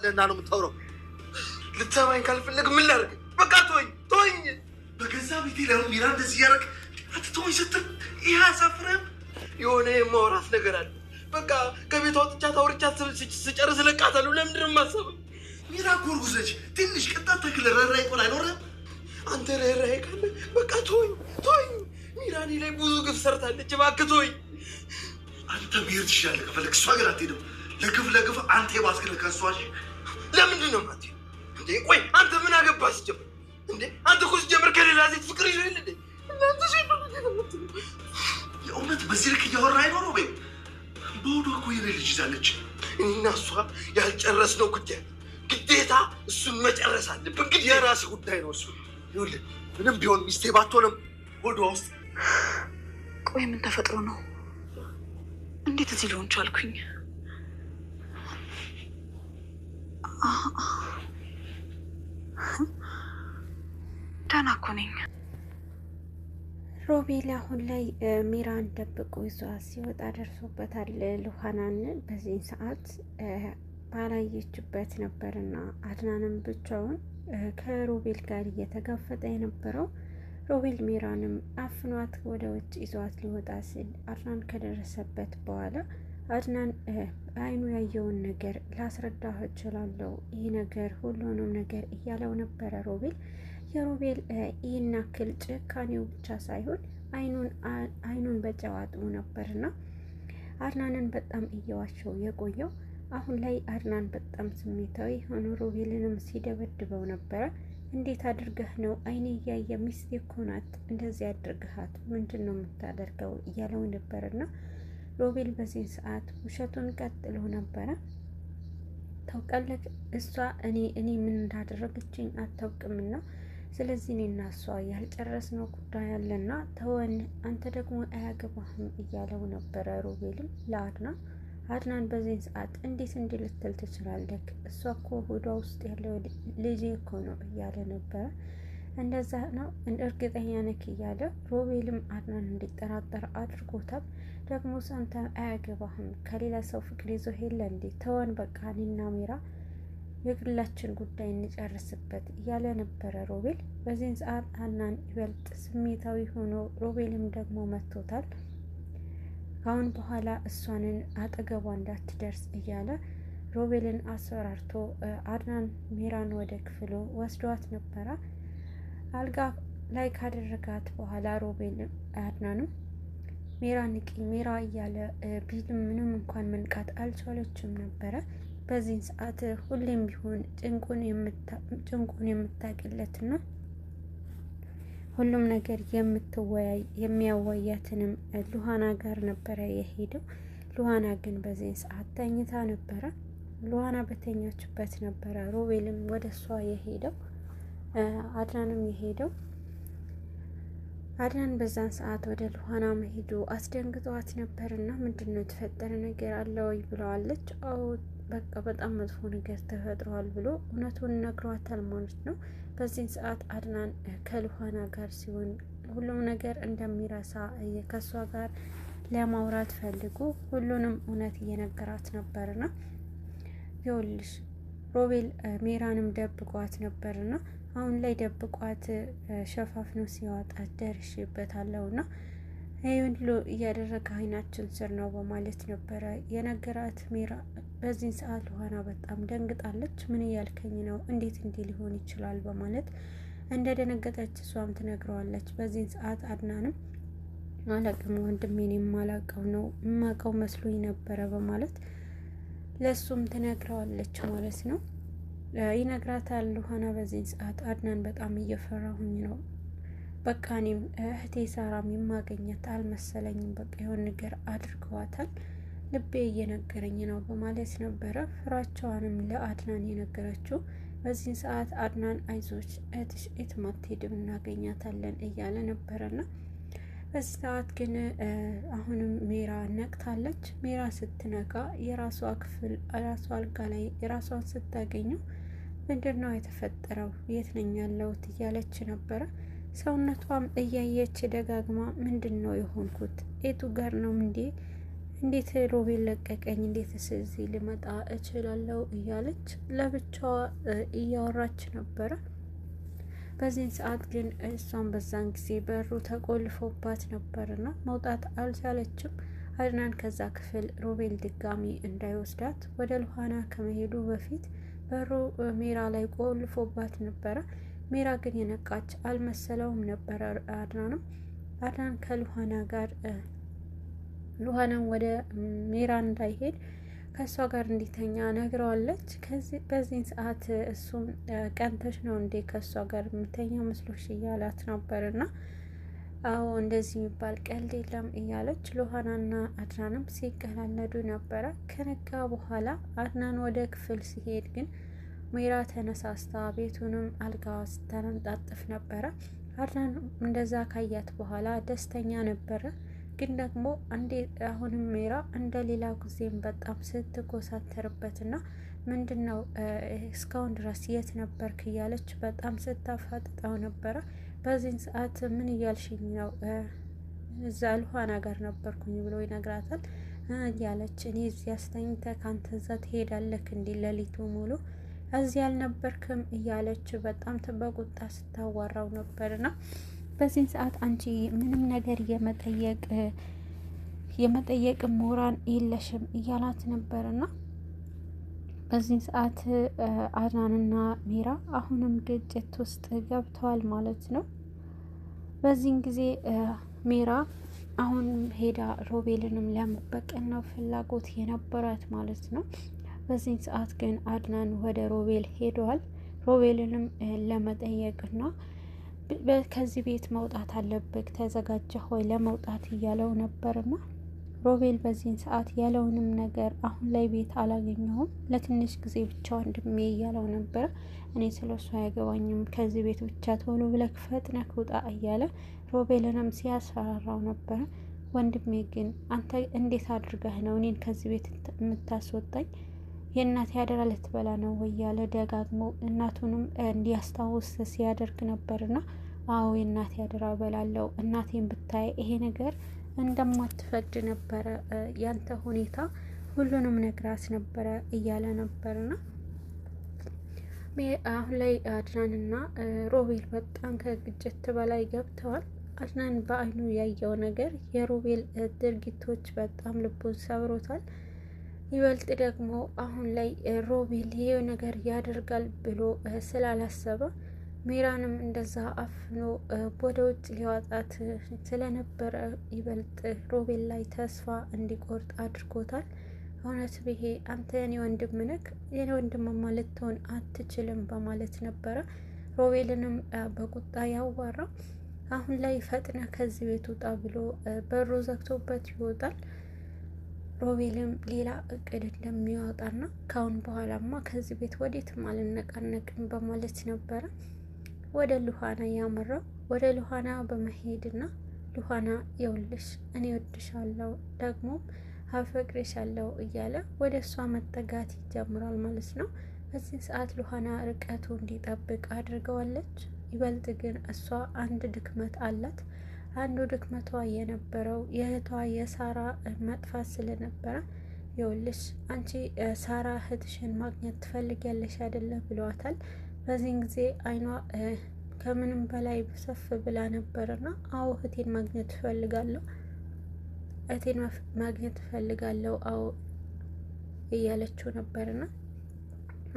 ለና ነው የምታወራው? ልትሰማኝ ካልፈለግ ምን ላድርግ? በቃ ተወኝ። በገዛ ቤቴ ላይ ሚራ እንደዚህ እያደረግ አትተወኝ ስትል ይህ አያሳፍርህም? የሆነ የማውራት ነገር አለ። በቃ ከቤቷ ወጥቻት አውርቻት ስጨርስ እለቃታለሁ። ለምንድን ነው የማሰበው? ሚራ እኮ እርጉዝ ነች። ትንሽ ቅጣት ተክል ርህራሄ እኮ አይኖርህም? አንተ ርህራሄ ካለ በቃ ተወኝ። ሚራ እኔ ላይ ብዙ ግፍ ሰርታለች። እባክህ ተወኝ። አንተ ብሄር ትችላለህ ከፈለግ፣ እሷ ግን አትሄድም። ለግፍ አንተ የባስክ ነህ ከእሷ። ለምንድን ነው የማትሄድ እንዴ? ቆይ አንተ ምን አገባህ ሲጀምር? እንዴ አንተ እኮ ሲጀምር ከሌላ ሴት ፍቅር ይዞ የለ እንዴ? እናንተ ሴት ነው የእውነት በዚህ ልክ እያወራ አይኖረው ወይ? በሆዷ እኮ የኔ ልጅ ይዛለች። እኔና እሷ ያልጨረስነው ጉዳይ ግዴታ እሱን መጨረስ አለብን። እንግዲህ የራስህ ጉዳይ ነው እሱ። ይኸውልህ ምንም ቢሆን ሚስቴ ባትሆንም ሆዷ ውስጥ። ቆይ ምን ተፈጥሮ ነው? እንዴት እዚህ ሊሆን ቻልኩኝ? ደህና እኮ ነኝ። ሮቤል አሁን ላይ ሚራን ደብቆ ይዟ ሲወጣ ደርሶበታል። ሉሃናን በዚህ ሰዓት ባላየችበት ነበርና አድናንም ብቻውን ከሮቤል ጋር እየተጋፈጠ የነበረው። ሮቤል ሚራንም አፍኗት ወደ ውጭ ይዟት ሊወጣ ሲል አድናን ከደረሰበት በኋላ አድናን አይኑ ያየውን ነገር ላስረዳህ እችላለሁ፣ ይህ ነገር ሁሉንም ነገር እያለው ነበረ ሮቤል። የሮቤል ይህን ያክል ጭካኔው ብቻ ሳይሆን አይኑን በጨዋጥሙ ነበርና አድናንን በጣም እየዋሸው የቆየው። አሁን ላይ አድናን በጣም ስሜታዊ ሆኖ ሮቤልንም ሲደበድበው ነበረ። እንዴት አድርገህ ነው አይኔ እያየ ሚስቴ እኮ ናት እንደዚህ አድርገሃት ምንድን ነው የምታደርገው እያለው ነበርና ሮቤል በዚህ ሰዓት ውሸቱን ቀጥሎ ነበረ። ታውቃለህ እሷ እኔ ምን እንዳደረገችኝ አታውቅምና ስለዚህ እኔና እሷ ያልጨረስነው ጉዳይ አለና ተወን፣ አንተ ደግሞ አያገባህም እያለው ነበረ ሮቤልም ለአድናን። አድናን በዚህ ሰዓት እንዴት እንዲህ ልትል ትችላለህ? እሷ እኮ ሆዷ ውስጥ ያለው ልጄ እኮ ነው እያለ ነበረ። እንደዛ ነው እርግጠኛ ነክ እያለ ሮቤልም አድናን እንዲጠራጠር አድርጎታል። ደግሞ አንተ አያገባህም ከሌላ ሰው ፍቅር ይዞ ሄለ እንዴ? ተወን በቃ እኔና ሚራ የግላችን ጉዳይ እንጨርስበት እያለ ነበረ ሮቤል። በዚህን ሰዓት አድናን ይበልጥ ስሜታዊ ሆኖ ሮቤልም ደግሞ መቶታል። ካሁን በኋላ እሷንን አጠገቧ እንዳትደርስ እያለ ሮቤልን አስፈራርቶ አድናን ሚራን ወደ ክፍሉ ወስዷት ነበረ። አልጋ ላይ ካደረጋት በኋላ ሮቤል አድናንም ሚራ ንቂ ሚራ እያለ ቢልም ምንም እንኳን መንቃት አልቻለችም ነበረ። በዚህን ሰዓት ሁሌም ቢሆን ጭንቁን የምታቅለትና ሁሉም ነገር የሚያወያትንም ሉሃና ጋር ነበረ የሄደው። ሉሃና ግን በዚህን ሰዓት ተኝታ ነበረ። ሉሃና በተኛችበት ነበረ ሮቤልም ወደ እሷ የሄደው አድናንም የሄደው። አድናን በዛን ሰዓት ወደ ሉሃና መሄዱ አስደንግጧት ነበርና ምንድነው የተፈጠረ ነገር አለ ወይ ብለዋለች። አዎ በቃ በጣም መጥፎ ነገር ተፈጥሯል ብሎ እውነቱን ነግሯታል ማለት ነው። በዚህን ሰዓት አድናን ከሉሃና ጋር ሲሆን ሁሉም ነገር እንደሚረሳ ከሷ ጋር ለማውራት ፈልጎ ሁሉንም እውነት እየነገራት ነበርና ይኸውልሽ ሮቤል ሚራንም ደብቋት ነበርና አሁን ላይ ደብቋት ሸፋፍኖ ሲያወጣት ደርሼበታለሁና ይሄን ሁሉ እያደረገ አይናችን ስር ነው በማለት ነበረ የነገራት ሚራ። በዚህ ሰዓት ሉሃና በጣም ደንግጣለች። ምን እያልከኝ ነው? እንዴት እንዲህ ሊሆን ይችላል? በማለት እንደደነገጠች እሷም ትነግረዋለች። በዚህ ሰዓት አድናንም አላቅም ወንድሜን የማላቀው ነው የማቀው መስሎኝ ነበረ በማለት ለሱም ትነግረዋለች ማለት ነው። ይነግራታል ሉሃና በዚህ ሰዓት አድናን በጣም እየፈራሁኝ ነው፣ በቃ እኔም እህቴ ሳራም የማገኘት አልመሰለኝም፣ በቃ የሆነ ነገር አድርገዋታል፣ ልቤ እየነገረኝ ነው በማለት ነበረ ፍራቻዋንም ለአድናን የነገረችው። በዚህ ሰዓት አድናን አይዞች እህትሽ የትም አትሄድም እናገኛታለን እያለ ነበረና በዚህ ሰዓት ግን አሁንም ሜራ ነቅታለች። ሜራ ስትነቃ የራሷ ክፍል ራሷ አልጋ ላይ የራሷን ስታገኘው ምንድን ነው የተፈጠረው? የት ነኝ ያለሁት እያለች ነበረ። ሰውነቷም እያየች ደጋግማ ምንድን ነው የሆንኩት? የቱ ጋር ነው እንዴ እንዴት ሮቤል ለቀቀኝ፣ እንዴትስ እዚህ ልመጣ እችላለሁ እያለች ለብቻዋ እያወራች ነበረ። በዚህን ሰዓት ግን እሷን በዛን ጊዜ በሩ ተቆልፎባት ነበርና መውጣት አልቻለችም። አድናን ከዛ ክፍል ሮቤል ድጋሚ እንዳይወስዳት ወደ ሉሃና ከመሄዱ በፊት በሩ ሜራ ላይ ቆልፎባት ነበረ። ሜራ ግን የነቃች አልመሰለውም ነበረ። አድናን ከሉሃና ጋር ሉሃናን ወደ ሜራ እንዳይሄድ ከእሷ ጋር እንዲተኛ ነግረዋለች። በዚህን ሰዓት እሱም ቀንተሽ ነው እንዴ ከእሷ ጋር የምተኛ መስሎሽ እያላት ነበርና አዎ እንደዚህ የሚባል ቀልድ የለም እያለች ሉሃናና አድናንም ሲቀላለዱ ነበረ። ከነጋ በኋላ አድናን ወደ ክፍል ሲሄድ ግን ሜራ ተነሳስታ ቤቱንም አልጋ ስታነጣጥፍ ነበረ። አድናን እንደዛ ካያት በኋላ ደስተኛ ነበረ። ግን ደግሞ አሁንም ሜራ እንደ ሌላ ጊዜም በጣም ስትኮሳተርበትና ምንድን ነው እስካሁን ድረስ የት ነበርክ እያለች በጣም ስታፋጥጣው ነበረ። በዚህን ሰዓት ምን እያልሽኝ ነው? እዛ ሉሃና ጋር ነበርኩኝ ብሎ ይነግራታል። እያለች እኔ እዚህ አስተኝተህ ካንተ እዛ ትሄዳለክ እንዲ ሌሊቱ ሙሉ እዚህ አልነበርክም እያለች በጣም በቁጣ ስታዋራው ነበርና በዚህን ሰዓት አንቺ ምንም ነገር የመጠየቅ ሞራን የለሽም እያላት ነበርና በዚህን ሰዓት አድናንና ሜራ አሁንም ግጭት ውስጥ ገብተዋል ማለት ነው። በዚህን ጊዜ ሜራ አሁን ሄዳ ሮቤልንም ለመበቀል ነው ፍላጎት የነበራት ማለት ነው። በዚህን ሰዓት ግን አድናን ወደ ሮቤል ሄደዋል። ሮቤልንም ለመጠየቅና ከዚህ ቤት መውጣት አለብህ ተዘጋጀህ ወይ ለመውጣት እያለው ነበርና ሮቤል በዚህን ሰዓት ያለውንም ነገር አሁን ላይ ቤት አላገኘሁም፣ ለትንሽ ጊዜ ብቻ ወንድሜ እያለው ነበር። እኔ ስለሱ አያገባኝም፣ ከዚህ ቤት ብቻ ቶሎ ብለህ ፈጥነህ ውጣ እያለ ሮቤልንም ሲያስፈራራው ነበር። ወንድሜ ግን አንተ እንዴት አድርገህ ነው እኔን ከዚህ ቤት የምታስወጣኝ? የእናቴ አደራ ልትበላ ነው ወይ እያለ ደጋግሞ እናቱንም እንዲያስታውስ ሲያደርግ ነበርና አዎ የእናቴ አደራ በላለው፣ እናቴን ብታይ ይሄ ነገር እንደማትፈቅድ ነበረ ያንተ ሁኔታ ሁሉንም ነግራት ነበረ እያለ ነበርና አሁን ላይ አድናንና ሮቤል በጣም ከግጭት በላይ ገብተዋል። አድናን በአይኑ ያየው ነገር የሮቤል ድርጊቶች በጣም ልቡን ሰብሮታል። ይበልጥ ደግሞ አሁን ላይ ሮቤል ይሄ ነገር ያደርጋል ብሎ ስላላሰበ ሜራንም እንደዛ አፍኖ ወደ ውጭ ሊያወጣት ስለነበረ ይበልጥ ሮቤል ላይ ተስፋ እንዲቆርጥ አድርጎታል። እውነት ብሄ አንተ የኔ ወንድም ነክ የኔ ወንድምማ ልትሆን አትችልም በማለት ነበረ ሮቤልንም በቁጣ ያዋራ። አሁን ላይ ፈጥነ ከዚህ ቤት ውጣ ብሎ በሩ ዘግቶበት ይወጣል። ሮቤልም ሌላ እቅድ እንደሚያወጣና ካሁን በኋላማ ከዚህ ቤት ወዴትም አልነቃነቅም በማለት ነበረ ወደ ሉሃና ያመራው። ወደ ሉሃና በመሄድና ሉሃና የውልሽ እኔ ወድሻለሁ ደግሞ አፈቅርሻለሁ እያለ ወደ እሷ መጠጋት ይጀምራል ማለት ነው። በዚህ ሰዓት ሉሃና ርቀቱ እንዲጠብቅ አድርገዋለች። ይበልጥ ግን እሷ አንድ ድክመት አላት። አንዱ ድክመቷ የነበረው የእህቷ የሳራ መጥፋት ስለነበረ የውልሽ አንቺ ሳራ እህትሽን ማግኘት ትፈልጊያለሽ አይደለ ብለዋታል። በዚህን ጊዜ አይኗ ከምንም በላይ ሰፍ ብላ ነበርና አዎ እህቴን ማግኘት እፈልጋለሁ፣ እህቴን ማግኘት እፈልጋለሁ አዎ እያለችው ነበርና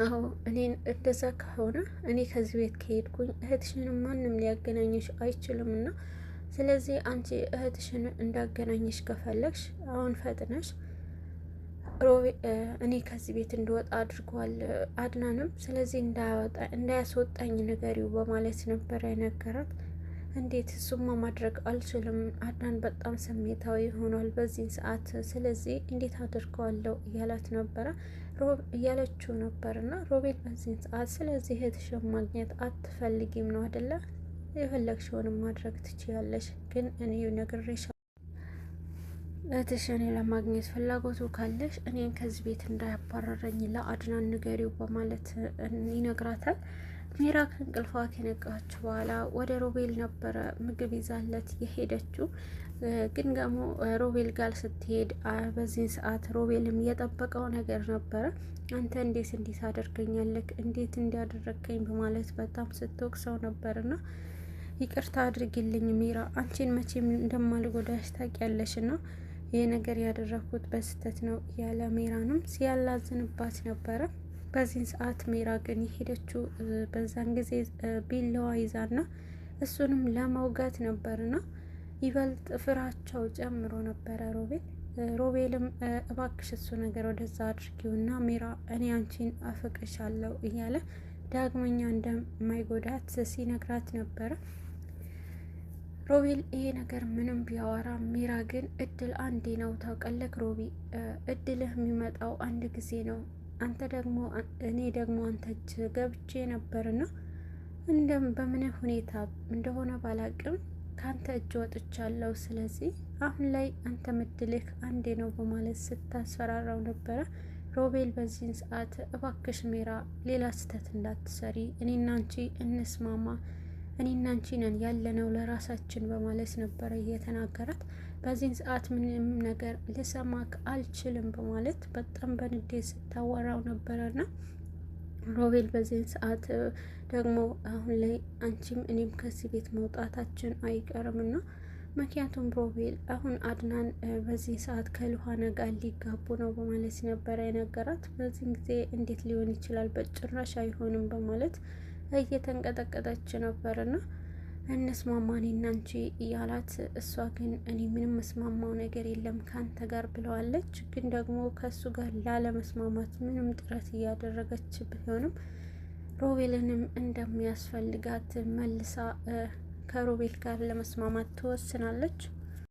አዎ እኔን እንደዛ ከሆነ እኔ ከዚህ ቤት ከሄድኩኝ እህትሽን ማንም ሊያገናኝሽ አይችልምና ስለዚህ አንቺ እህትሽን እንዳገናኝሽ ከፈለግሽ አሁን ፈጥነሽ እኔ ከዚህ ቤት እንድወጣ አድርጓል አድናንም፣ ስለዚህ እንዳያስወጣኝ ንገሪው በማለት ነበረ የነገራት። እንዴት እሱማ ማድረግ አልችልም፣ አድናን በጣም ስሜታዊ ሆኗል በዚህን ሰዓት፣ ስለዚህ እንዴት አድርገዋለሁ እያላት ነበረ እያለችው ነበርና ሮቤል በዚህን ሰዓት ስለዚህ እህትሽን ማግኘት አትፈልጊም ነው አይደለ? የፈለግሽውንም ማድረግ ትችያለሽ፣ ግን እኔ ነግሬሻ እህትሽን ለማግኘት ፍላጎቱ ካለሽ እኔን ከዚህ ቤት እንዳያባረረኝ ለአድናን ንገሪው በማለት ይነግራታል። ሜራ ከእንቅልፏ ከነቃች በኋላ ወደ ሮቤል ነበረ ምግብ ይዛለት የሄደችው። ግን ደግሞ ሮቤል ጋር ስትሄድ በዚህን ሰዓት ሮቤልም የጠበቀው ነገር ነበረ። አንተ እንዴት አደርገኛለህ እንዴት እንዲያደረገኝ በማለት በጣም ስትወቅሰው ነበርና ይቅርታ አድርጊልኝ ሜራ፣ አንቺን መቼም እንደማልጎዳሽ ታውቂያለሽ እና ይህ ነገር ያደረኩት በስህተት ነው ያለ ሜራንም ሲያላዝንባት ነበረ። በዚህን ሰዓት ሜራ ግን የሄደችው በዛን ጊዜ ቢላዋ ይዛና እሱንም ለመውጋት ነበርና ይበልጥ ፍራቸው ጨምሮ ነበረ። ሮቤልም እባክሽ እሱ ነገር ወደዛ አድርጊውና ሜራ እኔ አንቺን አፈቅርሻለሁ እያለ ዳግመኛ እንደማይጎዳት ሲነግራት ነበረ። ሮቤል ይሄ ነገር ምንም ቢያወራ ሜራ ግን እድል አንዴ ነው ታውቃለህ ሮቢ፣ እድልህ የሚመጣው አንድ ጊዜ ነው። አንተ ደግሞ እኔ ደግሞ አንተ እጅ ገብቼ ነበርና በምን ሁኔታ እንደሆነ ባላቅም ከአንተ እጅ ወጥቻለሁ። ስለዚህ አሁን ላይ አንተ ምድልህ አንዴ ነው በማለት ስታስፈራራው ነበረ። ሮቤል በዚህን ሰዓት እባክሽ ሜራ ሌላ ስህተት እንዳትሰሪ፣ እኔና አንቺ እንስማማ፣ እኔና አንቺ ነን ያለነው ለራሳችን በማለት ነበረ የተናገራት። በዚህን ሰዓት ምንም ነገር ልሰማክ አልችልም በማለት በጣም በንዴት ስታወራው ነበረና ሮቤል በዚህን ሰዓት ደግሞ አሁን ላይ አንቺም እኔም ከዚህ ቤት መውጣታችን አይቀርምና ምክንያቱም ሮቤል አሁን አድናን በዚህ ሰዓት ከልኋና ጋር ሊጋቡ ነው በማለት ነበረ የነገራት። በዚህን ጊዜ እንዴት ሊሆን ይችላል በጭራሽ አይሆንም በማለት እየተንቀጠቀጠች ነበርና እንስማማ እኔና አንቺ እያላት፣ እሷ ግን እኔ ምንም መስማማው ነገር የለም ከአንተ ጋር ብለዋለች። ግን ደግሞ ከእሱ ጋር ላለመስማማት ምንም ጥረት እያደረገች ቢሆንም ሮቤልንም እንደሚያስፈልጋት መልሳ ከሮቤል ጋር ለመስማማት ትወስናለች።